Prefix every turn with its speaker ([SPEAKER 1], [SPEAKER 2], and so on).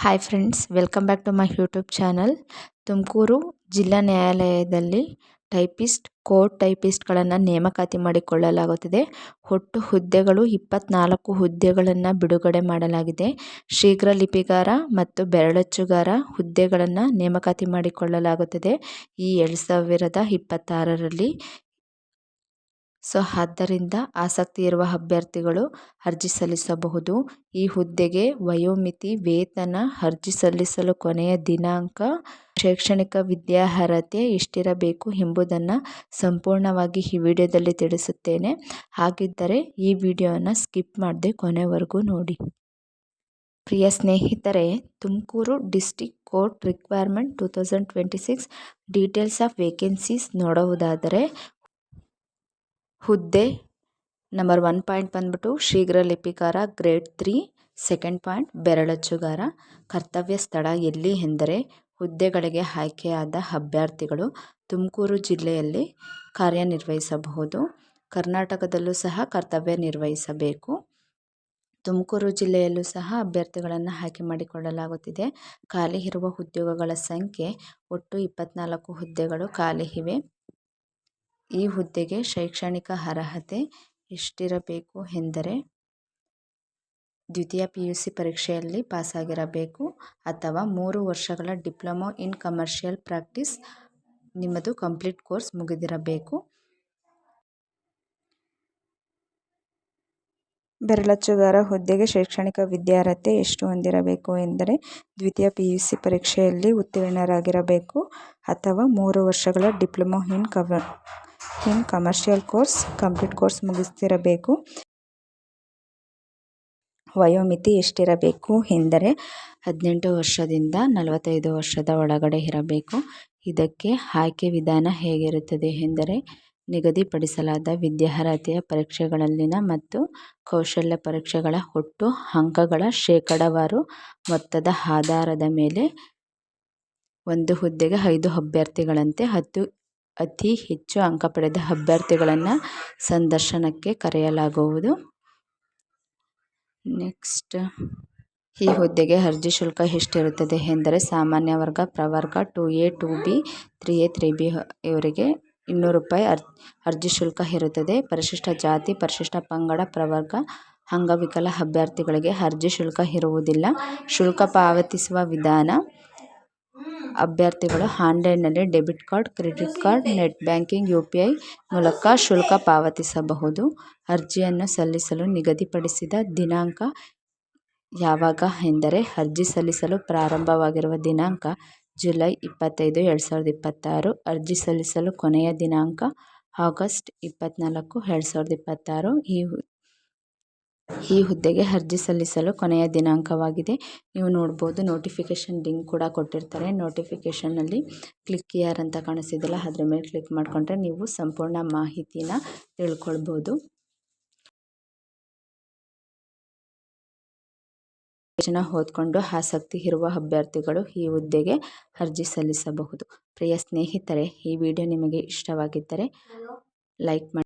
[SPEAKER 1] Hi friends, welcome back to my YouTube channel. Tumakuru ಜಿಲ್ಲಾ ನ್ಯಾಯಾಲಯದಲ್ಲಿ court ಟೈಪಿಸ್ಟ್ಗಳನ್ನು ನೇಮಕಾತಿ ಮಾಡಿಕೊಳ್ಳಲಾಗುತ್ತಿದೆ. ಒಟ್ಟು ಹುದ್ದೆಗಳು 24 ಹುದ್ದೆಗಳನ್ನು ಬಿಡುಗಡೆ ಮಾಡಲಾಗಿದೆ. ಶೀಘ್ರ ಲಿಪಿಗಾರ ಮತ್ತು ಬೆರಳಚ್ಚುಗಾರ ಹುದ್ದೆಗಳನ್ನು ನೇಮಕಾತಿ ಮಾಡಿಕೊಳ್ಳಲಾಗುತ್ತದೆ ಈ 2026ರಲ್ಲಿ. ಆದ್ದರಿಂದ ಆಸಕ್ತಿ ಇರುವ ಅಭ್ಯರ್ಥಿಗಳು ಅರ್ಜಿ ಸಲ್ಲಿಸಬಹುದು. ಈ ಹುದ್ದೆಗೆ ವಯೋಮಿತಿ, ವೇತನ, ಅರ್ಜಿ ಸಲ್ಲಿಸಲು ಕೊನೆಯ ದಿನಾಂಕ, ಶೈಕ್ಷಣಿಕ ವಿದ್ಯಾರ್ಹತೆ ಎಷ್ಟಿರಬೇಕು ಎಂಬುದನ್ನು ಸಂಪೂರ್ಣವಾಗಿ ಈ ವಿಡಿಯೋದಲ್ಲಿ ತಿಳಿಸುತ್ತೇನೆ. ಹಾಗಿದ್ದರೆ ಈ ವಿಡಿಯೋನ ಸ್ಕಿಪ್ ಮಾಡದೆ ಕೊನೆವರೆಗೂ ನೋಡಿ. ಪ್ರಿಯ ಸ್ನೇಹಿತರೆ, Tumakuru district court requirement 2026 details of vacancies ನೋಡುವುದಾದರೆ, ಹುದ್ದೆ ನಂಬರ್ 1 ಪಾಯಿಂಟ್ ಬಂದ್ಬಿಟ್ಟು ಶೀಘ್ರ ಲಿಪಿಗಾರ ಗ್ರೇಡ್ 3. ಸೆಕೆಂಡ್ ಪಾಯಿಂಟ್ ಬೆರಳಚ್ಚುಗಾರ. ಕರ್ತವ್ಯ ಸ್ಥಳ ಎಲ್ಲಿ ಎಂದರೆ, ಹುದ್ದೆಗಳಿಗೆ ಆಯ್ಕೆಯಾದ ಅಭ್ಯರ್ಥಿಗಳು ತುಮಕೂರು ಜಿಲ್ಲೆಯಲ್ಲಿ ಕಾರ್ಯನಿರ್ವಹಿಸಬಹುದು. ಕರ್ನಾಟಕದಲ್ಲೂ ಸಹ ಕರ್ತವ್ಯ ನಿರ್ವಹಿಸಬೇಕು. ತುಮಕೂರು ಜಿಲ್ಲೆಯಲ್ಲೂ ಸಹ ಅಭ್ಯರ್ಥಿಗಳನ್ನು ಆಯ್ಕೆ ಮಾಡಿಕೊಳ್ಳಲಾಗುತ್ತಿದೆ. ಖಾಲಿ ಇರುವ ಉದ್ಯೋಗಗಳ ಸಂಖ್ಯೆ ಒಟ್ಟು 24 ಹುದ್ದೆಗಳು ಖಾಲಿ ಇವೆ. ಈ ಹುದ್ದೆಗೆ ಶೈಕ್ಷಣಿಕ ಅರ್ಹತೆ ಎಷ್ಟಿರಬೇಕು ಎಂದರೆ, ದ್ವಿತೀಯ PUC ಪರೀಕ್ಷೆಯಲ್ಲಿ ಪಾಸಾಗಿರಬೇಕು ಅಥವಾ 3 ವರ್ಷಗಳ ಡಿಪ್ಲೊಮಾ ಇನ್ ಕಮರ್ಷಿಯಲ್ ಪ್ರಾಕ್ಟೀಸ್ ನಿಮ್ಮದು ಕಂಪ್ಲೀಟ್ ಕೋರ್ಸ್ ಮುಗಿದಿರಬೇಕು. ಬೆರಳಚ್ಚುಗಾರ ಹುದ್ದೆಗೆ ಶೈಕ್ಷಣಿಕ ವಿದ್ಯಾರ್ಹತೆ ಎಷ್ಟು ಹೊಂದಿರಬೇಕು ಎಂದರೆ, ದ್ವಿತೀಯ PUC ಪರೀಕ್ಷೆಯಲ್ಲಿ ಉತ್ತೀರ್ಣರಾಗಿರಬೇಕು ಅಥವಾ 3 ವರ್ಷಗಳ diploma in commercial course complete course ಮುಗಿಸಿರಬೇಕು. ವಯೋಮಿತಿ ಎಷ್ಟಿರಬೇಕು ಎಂದರೆ, 18 ವರ್ಷದಿಂದ 45 ವರ್ಷದ ಒಳಗಡೆ ಇರಬೇಕು. ಇದಕ್ಕೆ ಆಯ್ಕೆ ವಿಧಾನ ಹೇಗಿರುತ್ತದೆ ಎಂದರೆ, ನಿಗದಿಪಡಿಸಲಾದ ವಿದ್ಯಾರ್ಹತೆಯ ಪರೀಕ್ಷೆಗಳಲ್ಲಿನ ಮತ್ತು ಕೌಶಲ್ಯ ಪರೀಕ್ಷೆಗಳ ಒಟ್ಟು ಅಂಕಗಳ ಶೇಕಡಾವಾರು ಮೊತ್ತದ ಆಧಾರದ ಮೇಲೆ ಒಂದು ಹುದ್ದೆಗೆ 5 ಅಭ್ಯರ್ಥಿಗಳಂತೆ ಅತಿ ಹೆಚ್ಚು ಅಂಕ ಪಡೆದ ಅಭ್ಯರ್ಥಿಗಳನ್ನು ಸಂದರ್ಶನಕ್ಕೆ ಕರೆಯಲಾಗುವುದು. ನೆಕ್ಸ್ಟ್, ಈ ಹುದ್ದೆಗೆ ಅರ್ಜಿ ಶುಲ್ಕ ಎಷ್ಟಿರುತ್ತದೆ ಎಂದರೆ, ಸಾಮಾನ್ಯ ವರ್ಗ, ಪ್ರವರ್ಗ 2A 2B 3A 3B ಇವರಿಗೆ 200 ರೂಪಾಯಿ ಅರ್ಜಿ ಶುಲ್ಕ ಇರುತ್ತದೆ. ಪರಿಶಿಷ್ಟ ಜಾತಿ, ಪರಿಶಿಷ್ಟ ಪಂಗಡ, ಪ್ರವರ್ಗ, ಅಂಗವಿಕಲ ಅಭ್ಯರ್ಥಿಗಳಿಗೆ ಅರ್ಜಿ ಶುಲ್ಕ ಇರುವುದಿಲ್ಲ. ಶುಲ್ಕ ಪಾವತಿಸುವ ವಿಧಾನ, ಅಭ್ಯರ್ಥಿಗಳು ಆನ್ಲೈನ್ನಲ್ಲಿ debit card, credit card, net banking, UPI ಮೂಲಕ ಶುಲ್ಕ ಪಾವತಿಸಬಹುದು. ಅರ್ಜಿಯನ್ನು ಸಲ್ಲಿಸಲು ನಿಗದಿಪಡಿಸಿದ ದಿನಾಂಕ ಯಾವಾಗ ಎಂದರೆ, ಅರ್ಜಿ ಸಲ್ಲಿಸಲು ಪ್ರಾರಂಭವಾಗಿರುವ ದಿನಾಂಕ ಜುಲೈ 25, 2026. ಅರ್ಜಿ ಸಲ್ಲಿಸಲು ಕೊನೆಯ ದಿನಾಂಕ ಆಗಸ್ಟ್ 24, 2026. ಈ ಹುದ್ದೆಗೆ ಅರ್ಜಿ ಸಲ್ಲಿಸಲು ಕೊನೆಯ ದಿನಾಂಕವಾಗಿದೆ. ನೀವು ನೋಡ್ಬೋದು, ನೋಟಿಫಿಕೇಷನ್ ಲಿಂಕ್ ಕೂಡ ಕೊಟ್ಟಿರ್ತಾರೆ. ನೋಟಿಫಿಕೇಷನಲ್ಲಿ ಕ್ಲಿಕ್ ಹಿಯರ್ ಅಂತ ಕಾಣಿಸ್ತಿದೆಯಲ್ಲ, ಅದ್ರ ಮೇಲೆ ಕ್ಲಿಕ್ ಮಾಡಿಕೊಂಡ್ರೆ ನೀವು ಸಂಪೂರ್ಣ ಮಾಹಿತಿನ ತಿಳ್ಕೊಳ್ಬೋದು. ಓದ್ಕೊಂಡು ಆಸಕ್ತಿ ಇರುವ ಅಭ್ಯರ್ಥಿಗಳು ಈ ಹುದ್ದೆಗೆ ಅರ್ಜಿ ಸಲ್ಲಿಸಬಹುದು. ಪ್ರಿಯ ಸ್ನೇಹಿತರೆ, ಈ ವಿಡಿಯೋ ನಿಮಗೆ ಇಷ್ಟವಾಗಿದ್ದರೆ ಲೈಕ್ ಮಾಡಿ.